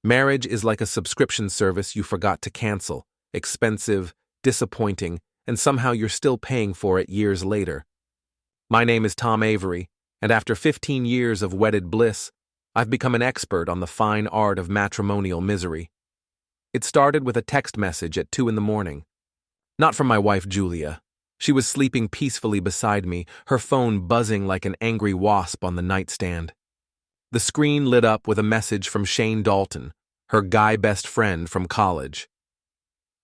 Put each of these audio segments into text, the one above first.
Marriage is like a subscription service you forgot to cancel, expensive, disappointing, and somehow you're still paying for it years later. My name is Tom Avery, and after 15 years of wedded bliss, I've become an expert on the fine art of matrimonial misery. It started with a text message at 2 in the morning. Not from my wife, Julia. She was sleeping peacefully beside me, her phone buzzing like an angry wasp on the nightstand. The screen lit up with a message from Shane Dalton, her guy best friend from college.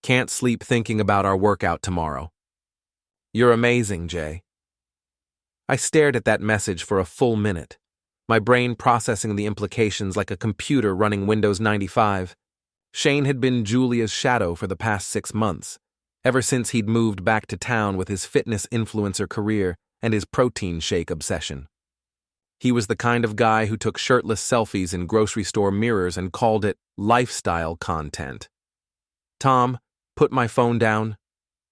Can't sleep thinking about our workout tomorrow. You're amazing, Jay. I stared at that message for a full minute, my brain processing the implications like a computer running Windows 95. Shane had been Julia's shadow for the past 6 months, ever since he'd moved back to town with his fitness influencer career and his protein shake obsession. He was the kind of guy who took shirtless selfies in grocery store mirrors and called it lifestyle content. Tom, put my phone down,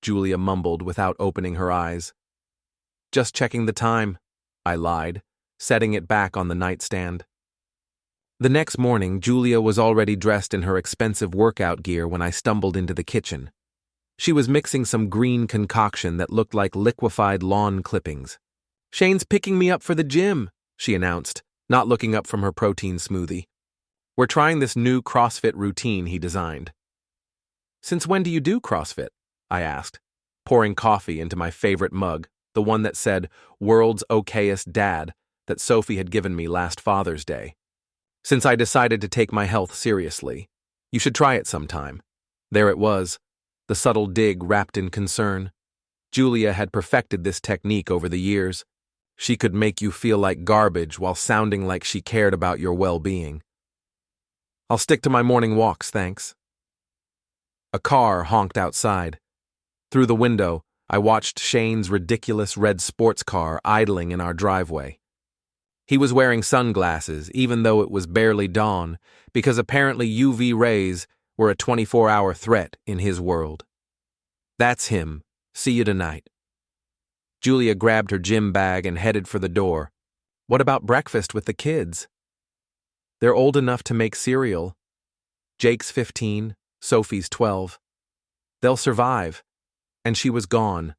Julia mumbled without opening her eyes. Just checking the time, I lied, setting it back on the nightstand. The next morning, Julia was already dressed in her expensive workout gear when I stumbled into the kitchen. She was mixing some green concoction that looked like liquefied lawn clippings. Shane's picking me up for the gym, she announced, not looking up from her protein smoothie. We're trying this new CrossFit routine he designed. Since when do you do CrossFit? I asked, pouring coffee into my favorite mug, the one that said, "World's okayest dad," that Sophie had given me last Father's Day. Since I decided to take my health seriously. You should try it sometime. There it was, the subtle dig wrapped in concern. Julia had perfected this technique over the years. She could make you feel like garbage while sounding like she cared about your well-being. I'll stick to my morning walks, thanks. A car honked outside. Through the window, I watched Shane's ridiculous red sports car idling in our driveway. He was wearing sunglasses, even though it was barely dawn, because apparently UV rays were a 24-hour threat in his world. That's him. See you tonight. Julia grabbed her gym bag and headed for the door. What about breakfast with the kids? They're old enough to make cereal. Jake's 15, Sophie's 12. They'll survive. And she was gone,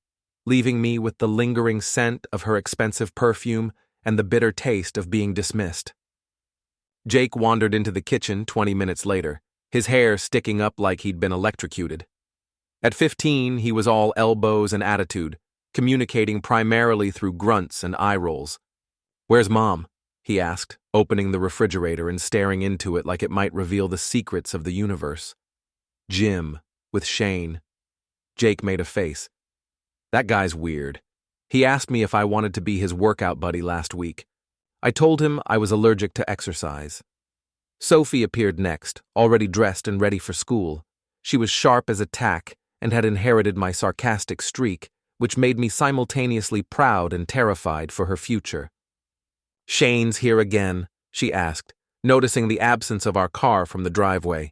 leaving me with the lingering scent of her expensive perfume and the bitter taste of being dismissed. Jake wandered into the kitchen 20 minutes later, his hair sticking up like he'd been electrocuted. At 15, he was all elbows and attitude, communicating primarily through grunts and eye rolls. "Where's Mom?" he asked, opening the refrigerator and staring into it like it might reveal the secrets of the universe. "Gym, with Shane." Jake made a face. "That guy's weird. He asked me if I wanted to be his workout buddy last week. I told him I was allergic to exercise." Sophie appeared next, already dressed and ready for school. She was sharp as a tack and had inherited my sarcastic streak, which made me simultaneously proud and terrified for her future. "Shane's here again?" she asked, noticing the absence of our car from the driveway.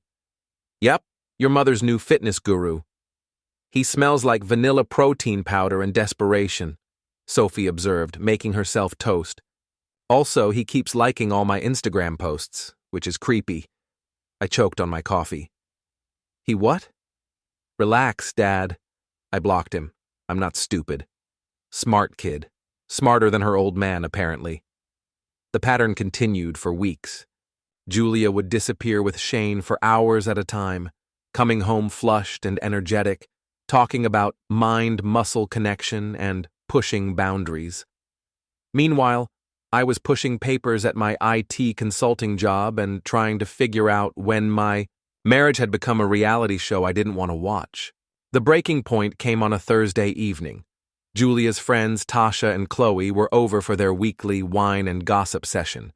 "Yep, your mother's new fitness guru. He smells like vanilla protein powder and desperation," Sophie observed, making herself toast. "Also, he keeps liking all my Instagram posts, which is creepy." I choked on my coffee. "He what?" "Relax, Dad." I blocked him. I'm not stupid. Smart kid. Smarter than her old man, apparently. The pattern continued for weeks. Julia would disappear with Shane for hours at a time, coming home flushed and energetic, talking about mind-muscle connection and pushing boundaries. Meanwhile, I was pushing papers at my IT consulting job and trying to figure out when my marriage had become a reality show I didn't want to watch. The breaking point came on a Thursday evening. Julia's friends Tasha and Chloe were over for their weekly wine and gossip session.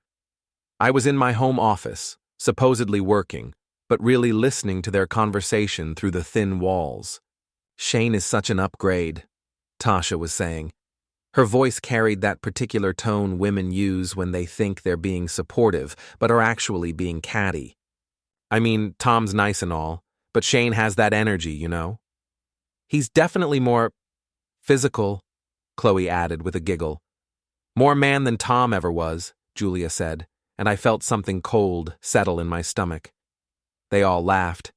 I was in my home office, supposedly working, but really listening to their conversation through the thin walls. "Shane is such an upgrade," Tasha was saying. Her voice carried that particular tone women use when they think they're being supportive, but are actually being catty. "I mean, Tom's nice and all, but Shane has that energy, you know?" "He's definitely more physical," Chloe added with a giggle. "More man than Tom ever was," Julia said, and I felt something cold settle in my stomach. They all laughed.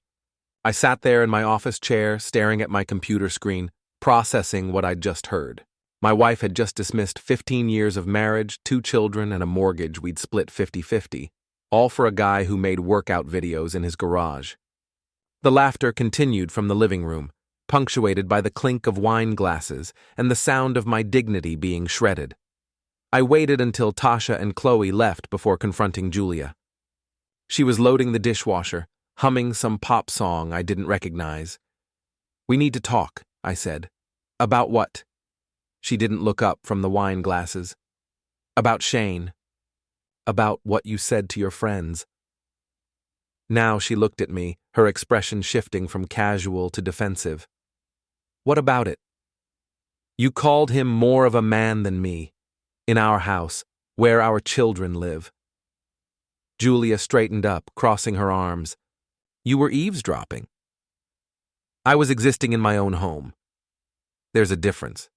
I sat there in my office chair, staring at my computer screen, processing what I'd just heard. My wife had just dismissed 15 years of marriage, 2 children, and a mortgage we'd split 50-50, all for a guy who made workout videos in his garage. The laughter continued from the living room, punctuated by the clink of wine glasses and the sound of my dignity being shredded. I waited until Tasha and Chloe left before confronting Julia. She was loading the dishwasher, humming some pop song I didn't recognize. "We need to talk," I said. "About what?" She didn't look up from the wine glasses. "About Shane. About what you said to your friends." Now she looked at me, her expression shifting from casual to defensive. "What about it?" "You called him more of a man than me. In our house, where our children live." Julia straightened up, crossing her arms. "You were eavesdropping." "I was existing in my own home. There's a difference.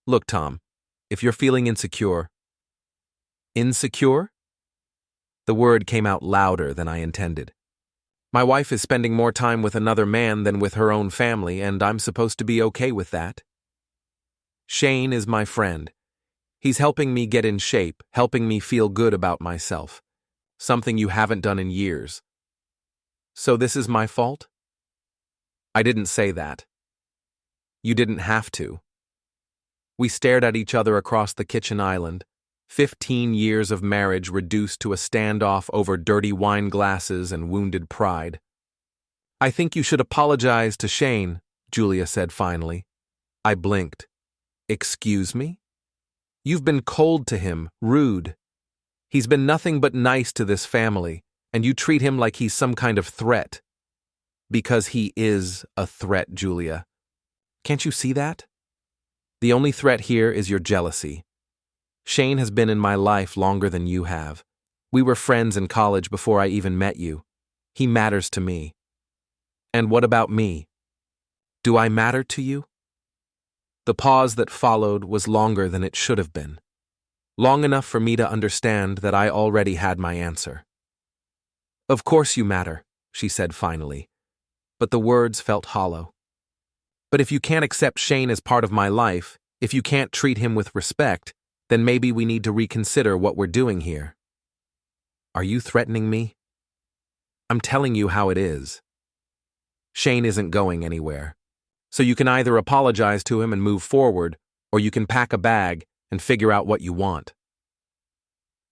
Look, Tom, if you're feeling insecure..." "Insecure?" The word came out louder than I intended. "My wife is spending more time with another man than with her own family, and I'm supposed to be okay with that. Shane is my friend. He's helping me get in shape, helping me feel good about myself. Something you haven't done in years. So this is my fault?" "I didn't say that. You didn't have to." We stared at each other across the kitchen island, 15 years of marriage reduced to a standoff over dirty wine glasses and wounded pride. "I think you should apologize to Shane," Julia said finally. I blinked. "Excuse me? You've been cold to him, rude. He's been nothing but nice to this family, and you treat him like he's some kind of threat." "Because he is a threat, Julia. Can't you see that? The only threat here is your jealousy. Shane has been in my life longer than you have. We were friends in college before I even met you. He matters to me. And what about me? Do I matter to you?" The pause that followed was longer than it should have been. Long enough for me to understand that I already had my answer. "Of course you matter," she said finally, but the words felt hollow. "But if you can't accept Shane as part of my life, if you can't treat him with respect, then maybe we need to reconsider what we're doing here." "Are you threatening me?" "I'm telling you how it is. Shane isn't going anywhere. So you can either apologize to him and move forward, or you can pack a bag and figure out what you want."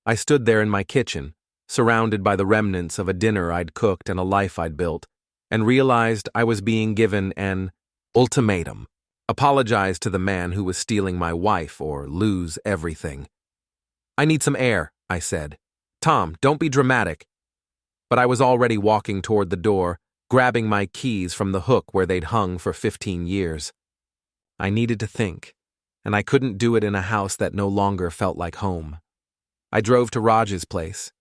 I stood there in my kitchen, surrounded by the remnants of a dinner I'd cooked and a life I'd built, and realized I was being given an ultimatum. Apologize to the man who was stealing my wife or lose everything. "I need some air," I said. "Tom, don't be dramatic." But I was already walking toward the door, grabbing my keys from the hook where they'd hung for 15 years. I needed to think, and I couldn't do it in a house that no longer felt like home. I drove to Raj's place.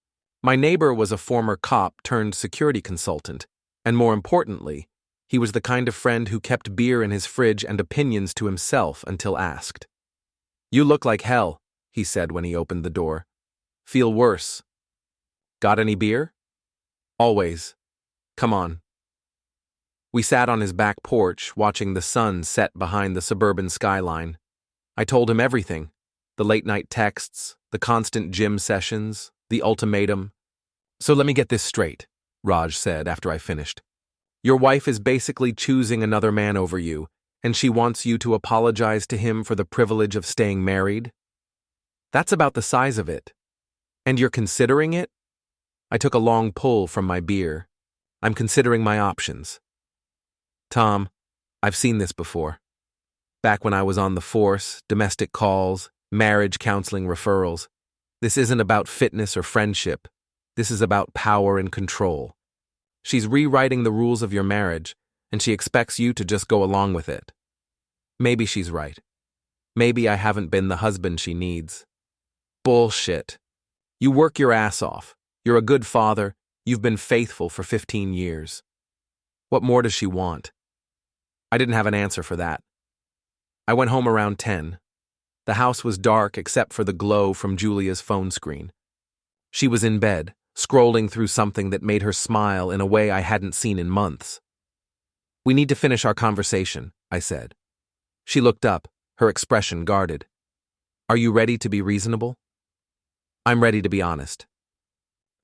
My neighbor was a former cop turned security consultant, and more importantly, he was the kind of friend who kept beer in his fridge and opinions to himself until asked. "You look like hell," he said when he opened the door. "Feel worse. Got any beer?" "Always. Come on." We sat on his back porch, watching the sun set behind the suburban skyline. I told him everything: the late-night texts, the constant gym sessions, the ultimatum. "So let me get this straight," Raj said after I finished. "Your wife is basically choosing another man over you, and she wants you to apologize to him for the privilege of staying married? That's about the size of it. And you're considering it?" I took a long pull from my beer. "I'm considering my options. Tom, I've seen this before. Back when I was on the force, domestic calls, marriage counseling referrals. This isn't about fitness or friendship. This is about power and control. She's rewriting the rules of your marriage, and she expects you to just go along with it. Maybe she's right. Maybe I haven't been the husband she needs. Bullshit. You work your ass off. You're a good father. You've been faithful for 15 years. What more does she want?" I didn't have an answer for that. I went home around 10. The house was dark except for the glow from Julia's phone screen. She was in bed, scrolling through something that made her smile in a way I hadn't seen in months. "We need to finish our conversation," I said. She looked up, her expression guarded. "Are you ready to be reasonable?" "I'm ready to be honest."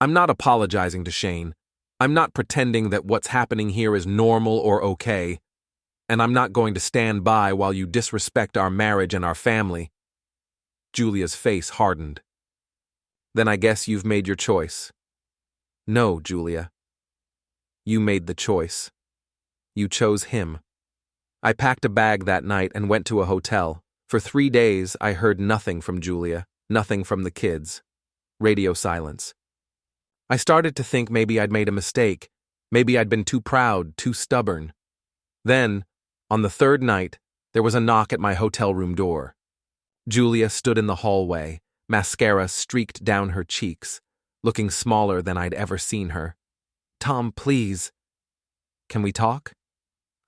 I'm not apologizing to Shane. I'm not pretending that what's happening here is normal or okay. And I'm not going to stand by while you disrespect our marriage and our family. Julia's face hardened. "Then I guess you've made your choice." "No, Julia. You made the choice. You chose him." I packed a bag that night and went to a hotel. For 3 days, I heard nothing from Julia, nothing from the kids. Radio silence. I started to think maybe I'd made a mistake. Maybe I'd been too proud, too stubborn. Then, on the 3rd night, there was a knock at my hotel room door. Julia stood in the hallway, mascara streaked down her cheeks, looking smaller than I'd ever seen her. "Tom, please." "Can we talk?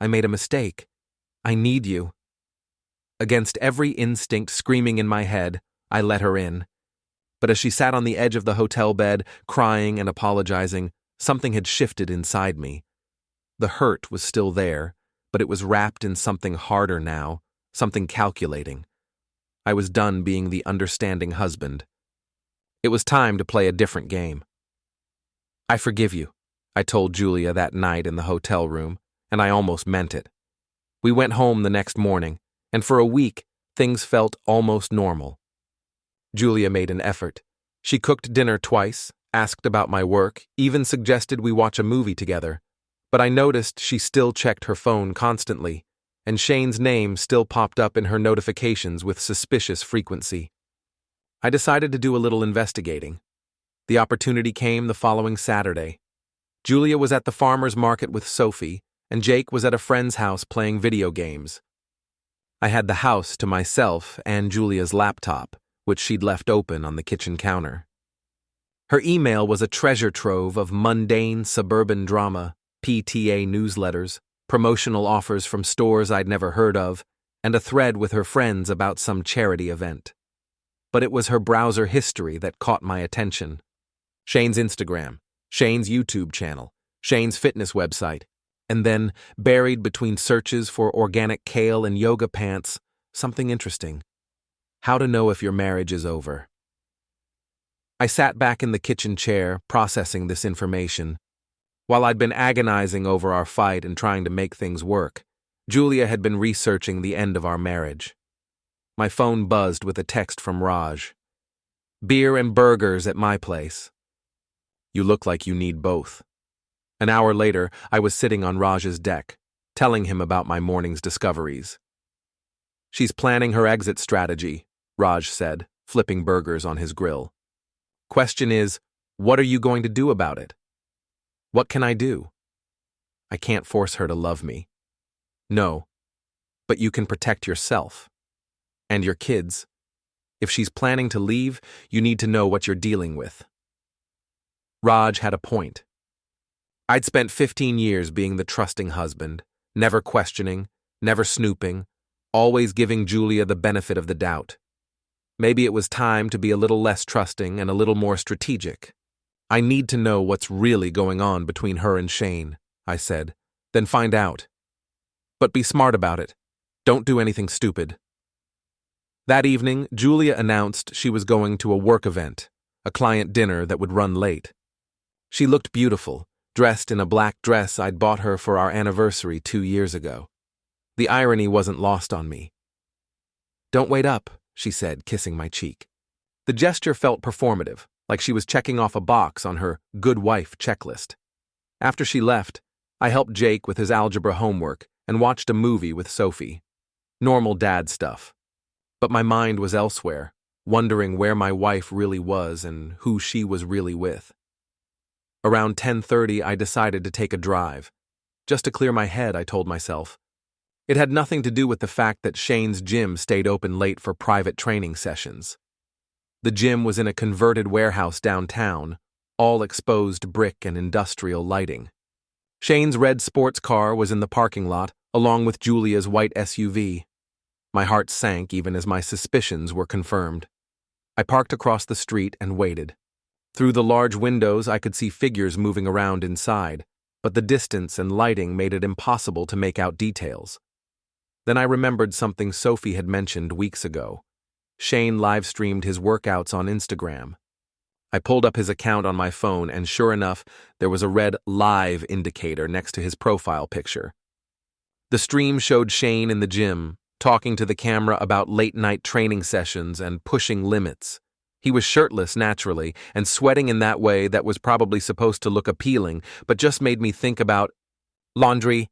I made a mistake. I need you." Against every instinct screaming in my head, I let her in. But as she sat on the edge of the hotel bed, crying and apologizing, something had shifted inside me. The hurt was still there, but it was wrapped in something harder now, something calculating. I was done being the understanding husband. It was time to play a different game. "I forgive you," I told Julia that night in the hotel room, and I almost meant it. We went home the next morning, and for a week, things felt almost normal. Julia made an effort. She cooked dinner twice, asked about my work, even suggested we watch a movie together. But I noticed she still checked her phone constantly, and Shane's name still popped up in her notifications with suspicious frequency. I decided to do a little investigating. The opportunity came the following Saturday. Julia was at the farmer's market with Sophie, and Jake was at a friend's house playing video games. I had the house to myself and Julia's laptop, which she'd left open on the kitchen counter. Her email was a treasure trove of mundane suburban drama, PTA newsletters, promotional offers from stores I'd never heard of, and a thread with her friends about some charity event. But it was her browser history that caught my attention. Shane's Instagram, Shane's YouTube channel, Shane's fitness website, and then, buried between searches for organic kale and yoga pants, something interesting. How to know if your marriage is over. I sat back in the kitchen chair, processing this information. While I'd been agonizing over our fight and trying to make things work, Julia had been researching the end of our marriage. My phone buzzed with a text from Raj. "Beer and burgers at my place. You look like you need both." An hour later, I was sitting on Raj's deck, telling him about my morning's discoveries. "She's planning her exit strategy," Raj said, flipping burgers on his grill. "Question is, what are you going to do about it?" "What can I do?" "I can't force her to love me." "No, but you can protect yourself. And your kids. If she's planning to leave, you need to know what you're dealing with." Raj had a point. I'd spent 15 years being the trusting husband, never questioning, never snooping, always giving Julia the benefit of the doubt. Maybe it was time to be a little less trusting and a little more strategic. "I need to know what's really going on between her and Shane," I said. "Then find out. But be smart about it. Don't do anything stupid." That evening, Julia announced she was going to a work event, a client dinner that would run late. She looked beautiful, dressed in a black dress I'd bought her for our anniversary 2 years ago. The irony wasn't lost on me. "Don't wait up," she said, kissing my cheek. The gesture felt performative, like she was checking off a box on her good wife checklist. After she left, I helped Jake with his algebra homework and watched a movie with Sophie. Normal dad stuff. But my mind was elsewhere, wondering where my wife really was and who she was really with. Around 10:30, I decided to take a drive. Just to clear my head, I told myself. It had nothing to do with the fact that Shane's gym stayed open late for private training sessions. The gym was in a converted warehouse downtown, all exposed brick and industrial lighting. Shane's red sports car was in the parking lot, along with Julia's white SUV. My heart sank even as my suspicions were confirmed. I parked across the street and waited. Through the large windows, I could see figures moving around inside, but the distance and lighting made it impossible to make out details. Then I remembered something Sophie had mentioned weeks ago. Shane live-streamed his workouts on Instagram. I pulled up his account on my phone, and sure enough, there was a red live indicator next to his profile picture. The stream showed Shane in the gym, talking to the camera about late-night training sessions and pushing limits. He was shirtless, naturally, and sweating in that way that was probably supposed to look appealing, but just made me think about laundry.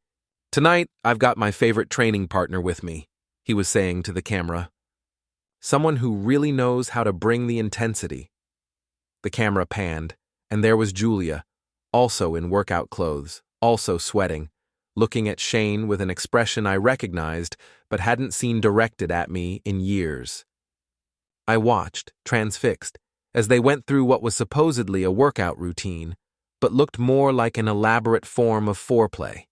"Tonight, I've got my favorite training partner with me," he was saying to the camera. "Someone who really knows how to bring the intensity." The camera panned, and there was Julia, also in workout clothes, also sweating, looking at Shane with an expression I recognized but hadn't seen directed at me in years. I watched, transfixed, as they went through what was supposedly a workout routine, but looked more like an elaborate form of foreplay.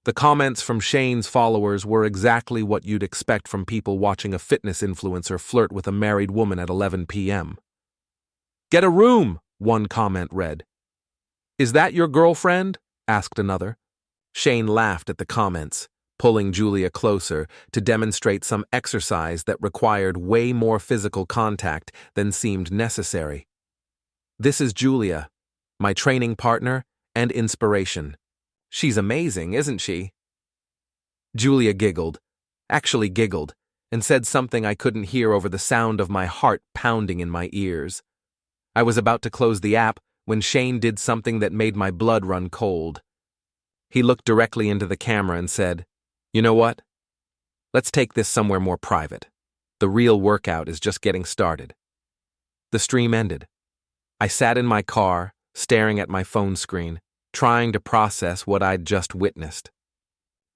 The comments from Shane's followers were exactly what you'd expect from people watching a fitness influencer flirt with a married woman at 11 p.m. "Get a room," one comment read. "Is that your girlfriend?" asked another. Shane laughed at the comments, pulling Julia closer to demonstrate some exercise that required way more physical contact than seemed necessary. "This is Julia, my training partner and inspiration. She's amazing, isn't she?" Julia giggled, and said something I couldn't hear over the sound of my heart pounding in my ears. I was about to close the app when Shane did something that made my blood run cold. He looked directly into the camera and said, "You know what? Let's take this somewhere more private. The real workout is just getting started." The stream ended. I sat in my car, staring at my phone screen, trying to process what I'd just witnessed.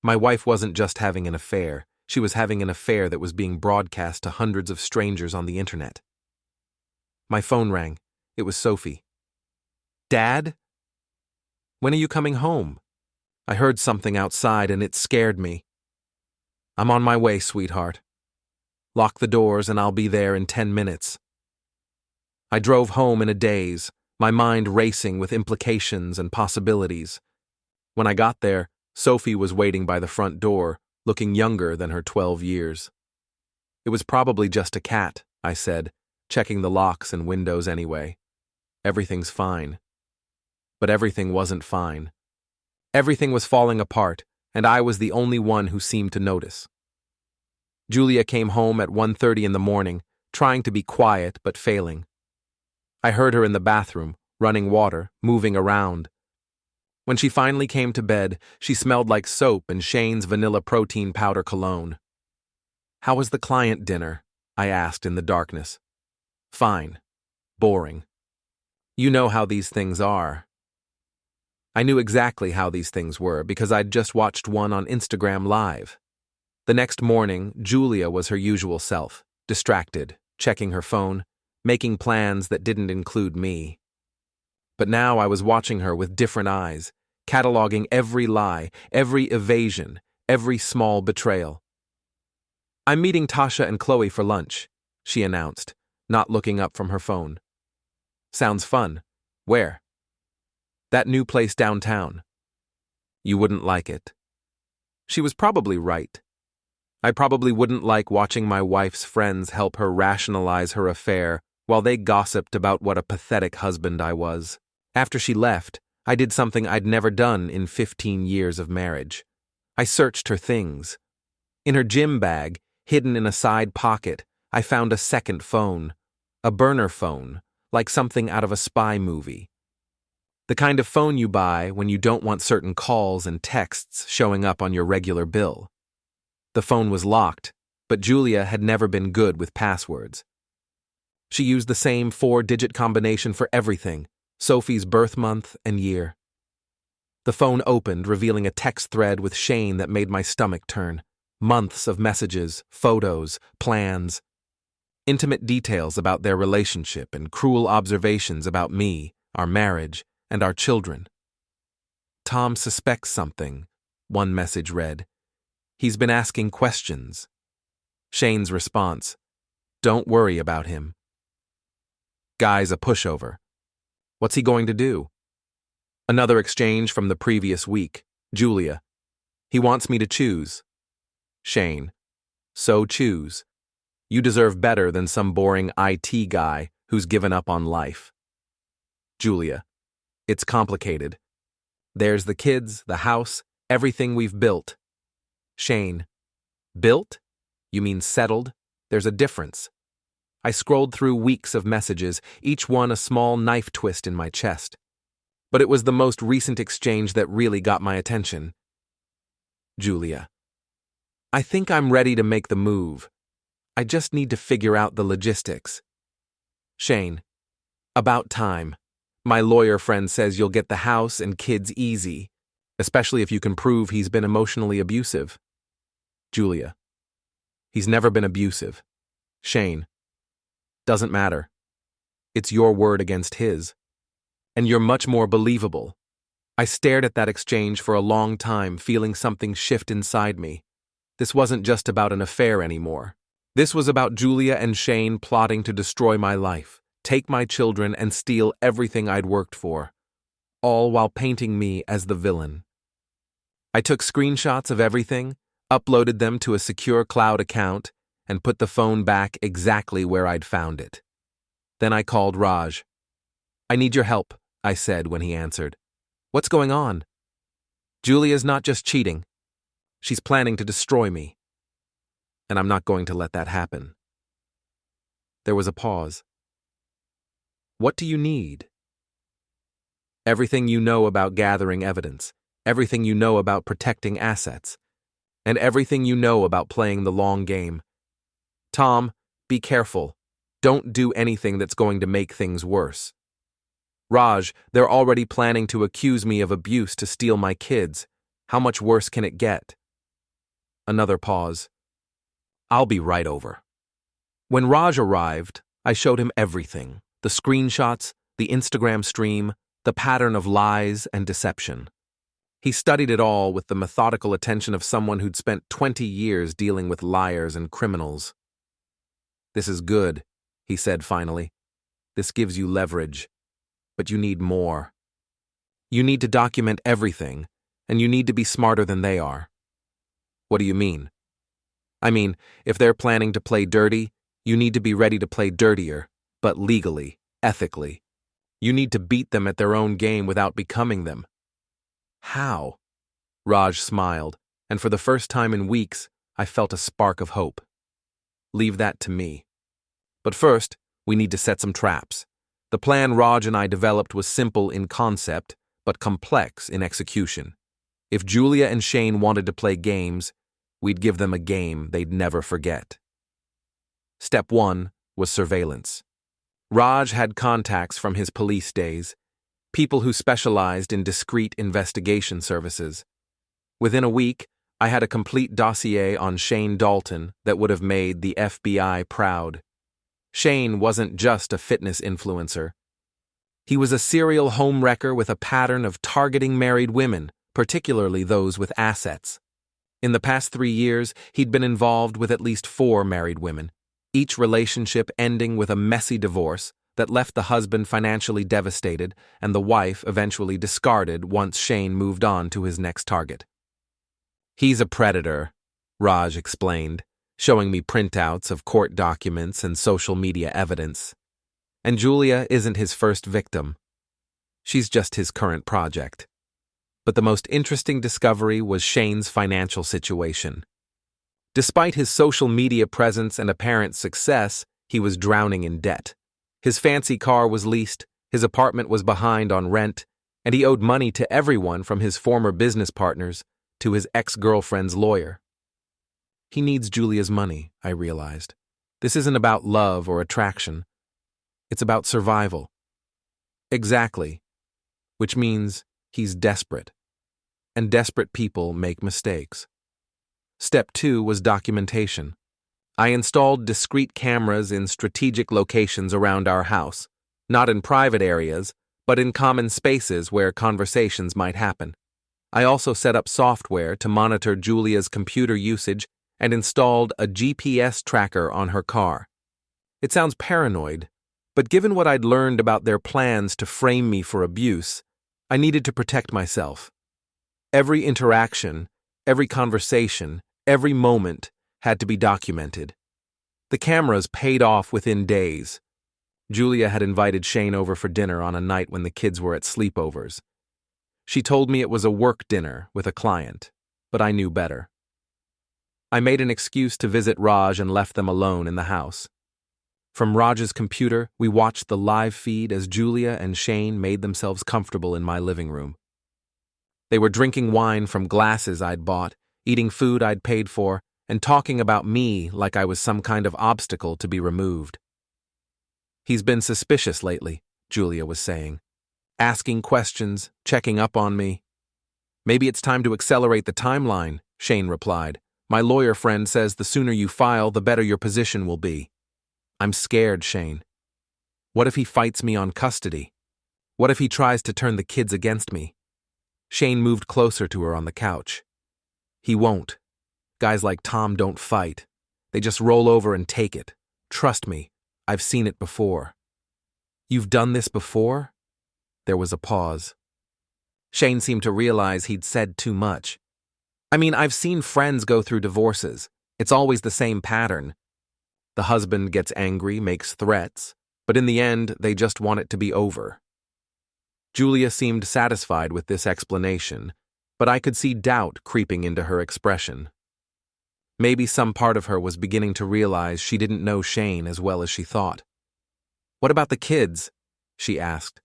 My wife wasn't just having an affair, she was having an affair that was being broadcast to hundreds of strangers on the internet. My phone rang. It was Sophie. "Dad? When are you coming home?" I heard something outside and it scared me. "I'm on my way, sweetheart. Lock the doors and I'll be there in 10 minutes. I drove home in a daze, my mind racing with implications and possibilities. When I got there, Sophie was waiting by the front door, looking younger than her 12 years. "It was probably just a cat," I said, checking the locks and windows anyway. "Everything's fine." But everything wasn't fine. Everything was falling apart, and I was the only one who seemed to notice. Julia came home at 1:30 in the morning, trying to be quiet but failing. I heard her in the bathroom, running water, moving around. When she finally came to bed, she smelled like soap and Shane's vanilla protein powder cologne. "How was the client dinner?" I asked in the darkness. "Fine. Boring. You know how these things are." I knew exactly how these things were because I'd just watched one on Instagram Live. The next morning, Julia was her usual self, distracted, checking her phone, making plans that didn't include me. But now I was watching her with different eyes, cataloging every lie, every evasion, every small betrayal. "I'm meeting Tasha and Chloe for lunch," she announced, not looking up from her phone. "Sounds fun. Where?" "That new place downtown." "You wouldn't like it." She was probably right. I probably wouldn't like watching my wife's friends help her rationalize her affair while they gossiped about what a pathetic husband I was. After she left, I did something I'd never done in 15 years of marriage. I searched her things. In her gym bag, hidden in a side pocket, I found a second phone, a burner phone, like something out of a spy movie. The kind of phone you buy when you don't want certain calls and texts showing up on your regular bill. The phone was locked, but Julia had never been good with passwords. She used the same 4-digit combination for everything, Sophie's birth month and year. The phone opened, revealing a text thread with Shane that made my stomach turn. Months of messages, photos, plans. Intimate details about their relationship and cruel observations about me, our marriage, and our children. "Tom suspects something," one message read. "He's been asking questions." Shane's response, "Don't worry about him." "Guy's a pushover. What's he going to do? Another exchange from the previous week. Julia. He wants me to choose. Shane. So choose. You deserve better than some boring IT guy who's given up on life. Julia. It's complicated. There's the kids, the house, everything we've built. Shane. Built? You mean settled? There's a difference. I scrolled through weeks of messages, each one a small knife twist in my chest. But it was the most recent exchange that really got my attention. Julia. I think I'm ready to make the move. I just need to figure out the logistics. Shane. About time. My lawyer friend says you'll get the house and kids easy, especially if you can prove he's been emotionally abusive. Julia. He's never been abusive. Shane. Doesn't matter. It's your word against his. And you're much more believable. I stared at that exchange for a long time, feeling something shift inside me. This wasn't just about an affair anymore. This was about Julia and Shane plotting to destroy my life, take my children, and steal everything I'd worked for, all while painting me as the villain. I took screenshots of everything, uploaded them to a secure cloud account, and put the phone back exactly where I'd found it. Then I called Raj. I need your help, I said when he answered. What's going on? Julia's not just cheating. She's planning to destroy me. And I'm not going to let that happen. There was a pause. What do you need? Everything you know about gathering evidence, everything you know about protecting assets, and everything you know about playing the long game. Tom, be careful. Don't do anything that's going to make things worse. Raj, they're already planning to accuse me of abuse to steal my kids. How much worse can it get? Another pause. I'll be right over. When Raj arrived, I showed him everything. The screenshots, the Instagram stream, the pattern of lies and deception. He studied it all with the methodical attention of someone who'd spent 20 years dealing with liars and criminals. This is good, he said finally. This gives you leverage. But you need more. You need to document everything, and you need to be smarter than they are. What do you mean? I mean, if they're planning to play dirty, you need to be ready to play dirtier, but legally, ethically. You need to beat them at their own game without becoming them. How? Raj smiled, and for the first time in weeks, I felt a spark of hope. Leave that to me. But first, we need to set some traps. The plan Raj and I developed was simple in concept, but complex in execution. If Julia and Shane wanted to play games, we'd give them a game they'd never forget. Step 1 was surveillance. Raj had contacts from his police days, people who specialized in discreet investigation services. Within a week, I had a complete dossier on Shane Dalton that would have made the FBI proud. Shane wasn't just a fitness influencer. He was a serial homewrecker with a pattern of targeting married women, particularly those with assets. In the past 3 years, he'd been involved with at least 4 married women, each relationship ending with a messy divorce that left the husband financially devastated and the wife eventually discarded once Shane moved on to his next target. He's a predator, Raj explained, showing me printouts of court documents and social media evidence. And Julia isn't his first victim. She's just his current project. But the most interesting discovery was Shane's financial situation. Despite his social media presence and apparent success, he was drowning in debt. His fancy car was leased, his apartment was behind on rent, and he owed money to everyone from his former business partners to his ex-girlfriend's lawyer. He needs Julia's money, I realized. This isn't about love or attraction. It's about survival. Exactly. Which means he's desperate. And desperate people make mistakes. Step 2 was documentation. I installed discrete cameras in strategic locations around our house, not in private areas, but in common spaces where conversations might happen. I also set up software to monitor Julia's computer usage and installed a GPS tracker on her car. It sounds paranoid, But given what I'd learned about their plans to frame me for abuse, I needed to protect myself. Every interaction, every conversation, every moment had to be documented. The cameras paid off within days. Julia had invited Shane over for dinner on a night when the kids were at sleepovers. She told me it was a work dinner with a client, but I knew better. I made an excuse to visit Raj and left them alone in the house. From Raj's computer, we watched the live feed as Julia and Shane made themselves comfortable in my living room. They were drinking wine from glasses I'd bought, eating food I'd paid for, and talking about me like I was some kind of obstacle to be removed. "He's been suspicious lately," Julia was saying. "Asking questions, checking up on me." "Maybe it's time to accelerate the timeline," Shane replied. "My lawyer friend says the sooner you file, the better your position will be." "I'm scared, Shane. What if he fights me on custody? What if he tries to turn the kids against me?" Shane moved closer to her on the couch. "He won't. Guys like Tom don't fight. They just roll over and take it. Trust me, I've seen it before." "You've done this before?" There was a pause. Shane seemed to realize he'd said too much. "I mean, I've seen friends go through divorces. It's always the same pattern. The husband gets angry, makes threats, but in the end, they just want it to be over." Julia seemed satisfied with this explanation, but I could see doubt creeping into her expression. Maybe some part of her was beginning to realize she didn't know Shane as well as she thought. "What about the kids?" she asked.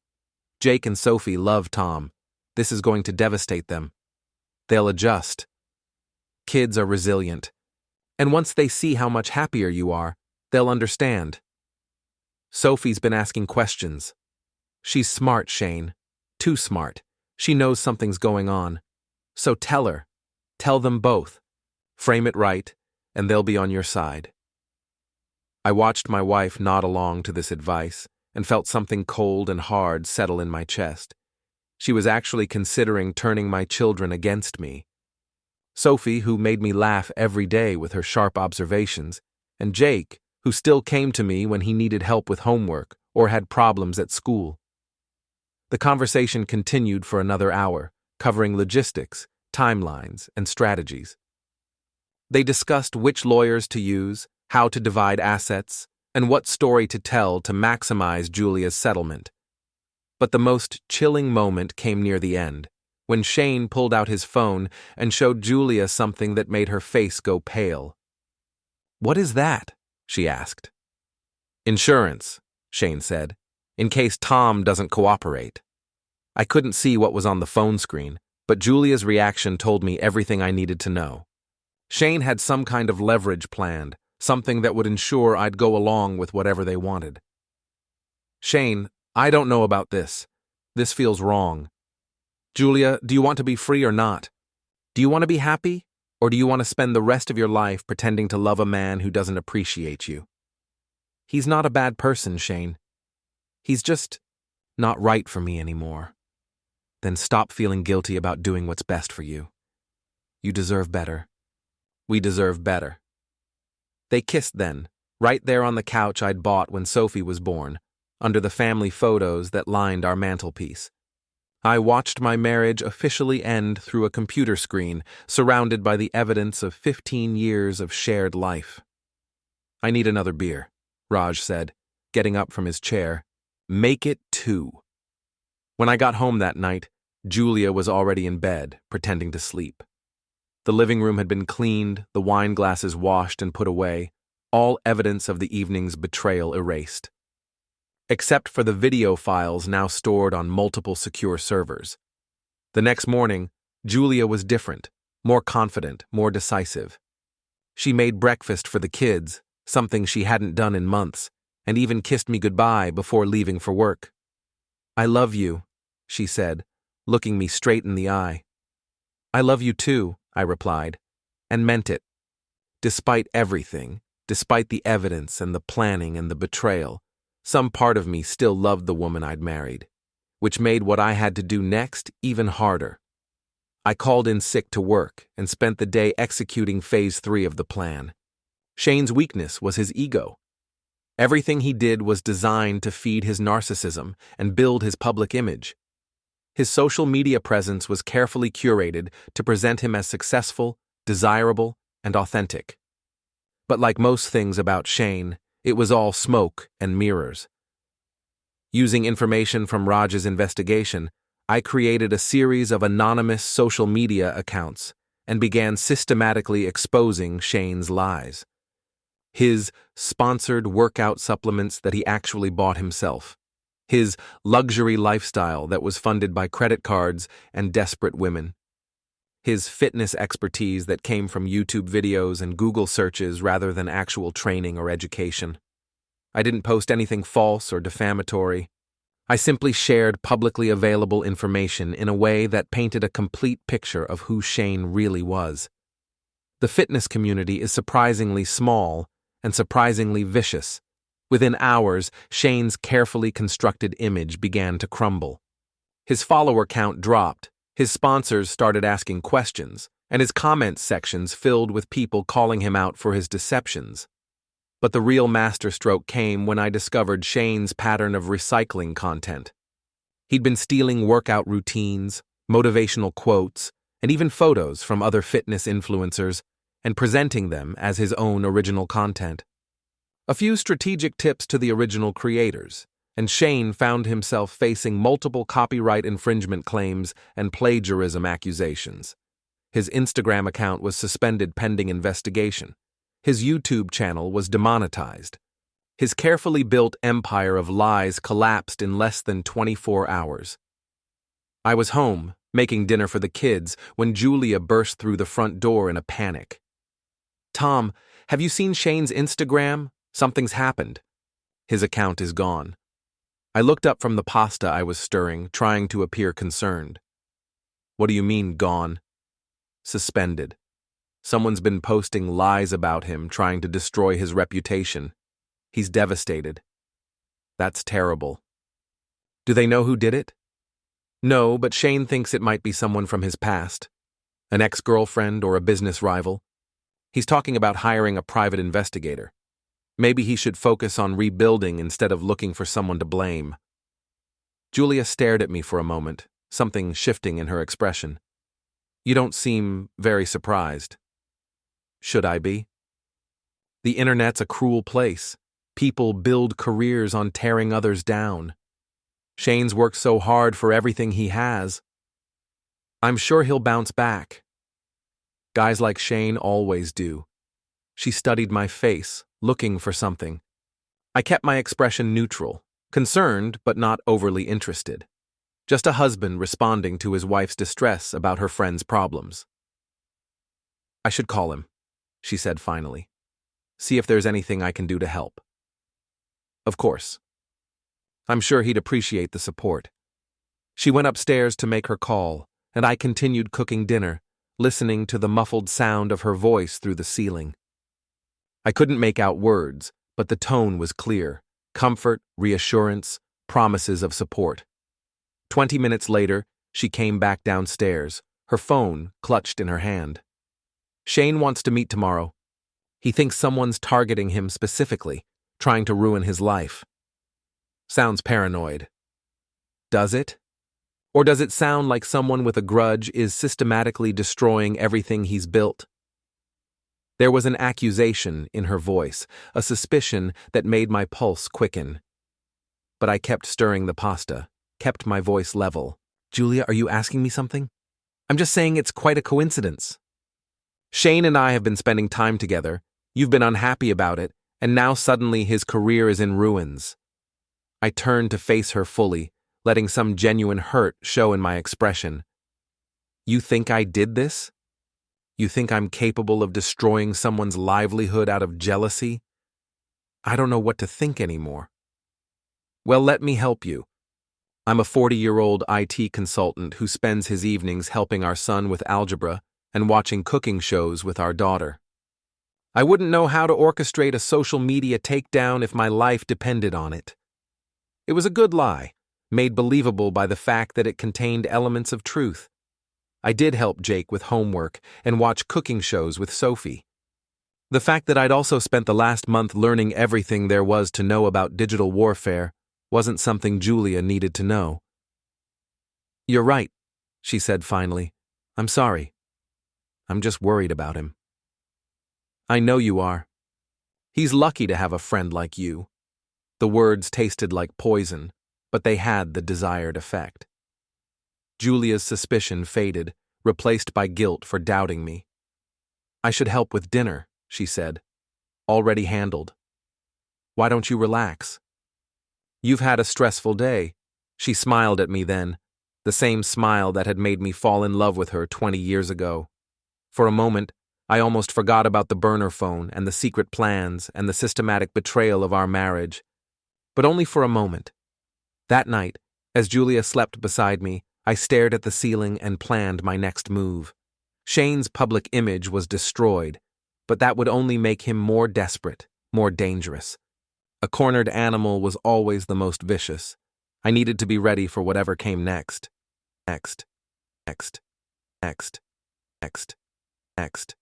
"Jake and Sophie love Tom. This is going to devastate them. They'll adjust. Kids are resilient. And once they see how much happier you are, they'll understand." "Sophie's been asking questions. She's smart, Shane. Too smart. She knows something's going on. So tell her. Tell them both. Frame it right, and they'll be on your side." I watched my wife nod along to this advice and felt something cold and hard settle in my chest. She was actually considering turning my children against me. Sophie, who made me laugh every day with her sharp observations, and Jake, who still came to me when he needed help with homework or had problems at school. The conversation continued for another hour, covering logistics, timelines, and strategies. They discussed which lawyers to use, how to divide assets, and what story to tell to maximize Julia's settlement. But the most chilling moment came near the end, when Shane pulled out his phone and showed Julia something that made her face go pale. "What is that?" she asked. "Insurance," Shane said, "in case Tom doesn't cooperate." I couldn't see what was on the phone screen, but Julia's reaction told me everything I needed to know. Shane had some kind of leverage planned, something that would ensure I'd go along with whatever they wanted. "Shane, I don't know about this. This feels wrong. Julia, do you want to be free or not? Do you want to be happy, or do you want to spend the rest of your life pretending to love a man who doesn't appreciate you? He's not a bad person, Shane. He's just not right for me anymore. Then stop feeling guilty about doing what's best for you. You deserve better. We deserve better." They kissed then, right there on the couch I'd bought when Sophie was born, under the family photos that lined our mantelpiece. I watched my marriage officially end through a computer screen, surrounded by the evidence of 15 years of shared life. "I need another beer," Raj said, getting up from his chair. "Make it 2. When I got home that night, Julia was already in bed, pretending to sleep. The living room had been cleaned, the wine glasses washed and put away, all evidence of the evening's betrayal erased. Except for the video files now stored on multiple secure servers. The next morning, Julia was different, more confident, more decisive. She made breakfast for the kids, something she hadn't done in months, and even kissed me goodbye before leaving for work. "I love you," she said, looking me straight in the eye. "I love you too," I replied, and meant it. Despite everything, despite the evidence and the planning and the betrayal, some part of me still loved the woman I'd married, which made what I had to do next even harder. I called in sick to work and spent the day executing phase 3 of the plan. Shane's weakness was his ego. Everything he did was designed to feed his narcissism and build his public image. His social media presence was carefully curated to present him as successful, desirable, and authentic. But like most things about Shane, it was all smoke and mirrors. Using information from Raj's investigation, I created a series of anonymous social media accounts and began systematically exposing Shane's lies. His sponsored workout supplements that he actually bought himself. His luxury lifestyle that was funded by credit cards and desperate women. His fitness expertise that came from YouTube videos and Google searches rather than actual training or education. I didn't post anything false or defamatory. I simply shared publicly available information in a way that painted a complete picture of who Shane really was. The fitness community is surprisingly small and surprisingly vicious. Within hours, Shane's carefully constructed image began to crumble. His follower count dropped, his sponsors started asking questions, and his comment sections filled with people calling him out for his deceptions. But the real masterstroke came when I discovered Shane's pattern of recycling content. He'd been stealing workout routines, motivational quotes, and even photos from other fitness influencers and presenting them as his own original content. A few strategic tips to the original creators, and Shane found himself facing multiple copyright infringement claims and plagiarism accusations. His Instagram account was suspended pending investigation. His YouTube channel was demonetized. His carefully built empire of lies collapsed in less than 24 hours. I was home, making dinner for the kids, when Julia burst through the front door in a panic. "Tom, have you seen Shane's Instagram? Something's happened. His account is gone." I looked up from the pasta I was stirring, trying to appear concerned. "What do you mean, gone?" "Suspended. Someone's been posting lies about him, trying to destroy his reputation. He's devastated." "That's terrible." "Do they know who did it?" "No, but Shane thinks it might be someone from his past. An ex-girlfriend or a business rival. He's talking about hiring a private investigator. Maybe he should focus on rebuilding instead of looking for someone to blame." Julia stared at me for a moment, something shifting in her expression. "You don't seem very surprised." "Should I be? The internet's a cruel place. People build careers on tearing others down. Shane's worked so hard for everything he has. I'm sure he'll bounce back. Guys like Shane always do." She studied my face, looking for something. I kept my expression neutral, concerned but not overly interested. Just a husband responding to his wife's distress about her friend's problems. "I should call him," she said finally. "See if there's anything I can do to help." "Of course. I'm sure he'd appreciate the support." She went upstairs to make her call, and I continued cooking dinner, listening to the muffled sound of her voice through the ceiling. I couldn't make out words, but the tone was clear. Comfort, reassurance, promises of support. 20 minutes later, she came back downstairs, her phone clutched in her hand. "Shane wants to meet tomorrow. He thinks someone's targeting him specifically, trying to ruin his life." Sounds paranoid. Does it? Or does it sound like someone with a grudge is systematically destroying everything he's built? There was an accusation in her voice, a suspicion that made my pulse quicken. But I kept stirring the pasta, kept my voice level. "Julia, are you asking me something?" "I'm just saying it's quite a coincidence. Shane and I have been spending time together. You've been unhappy about it, and now suddenly his career is in ruins." I turned to face her fully, letting some genuine hurt show in my expression. "You think I did this? You think I'm capable of destroying someone's livelihood out of jealousy? I don't know what to think anymore." "Well, let me help you. I'm a 40-year-old IT consultant who spends his evenings helping our son with algebra and watching cooking shows with our daughter. I wouldn't know how to orchestrate a social media takedown if my life depended on it." It was a good lie, made believable by the fact that it contained elements of truth. I did help Jake with homework and watch cooking shows with Sophie. The fact that I'd also spent the last month learning everything there was to know about digital warfare wasn't something Julia needed to know. "You're right," she said finally. "I'm sorry. I'm just worried about him." "I know you are. He's lucky to have a friend like you." The words tasted like poison, but they had the desired effect. Julia's suspicion faded, replaced by guilt for doubting me. "I should help with dinner," she said. "Already handled. Why don't you relax?" "You've had a stressful day." She smiled at me then, the same smile that had made me fall in love with her 20 years ago. For a moment, I almost forgot about the burner phone and the secret plans and the systematic betrayal of our marriage. But only for a moment. That night, as Julia slept beside me, I stared at the ceiling and planned my next move. Shane's public image was destroyed, but that would only make him more desperate, more dangerous. A cornered animal was always the most vicious. I needed to be ready for whatever came next. Next. Next. Next. Next. Next.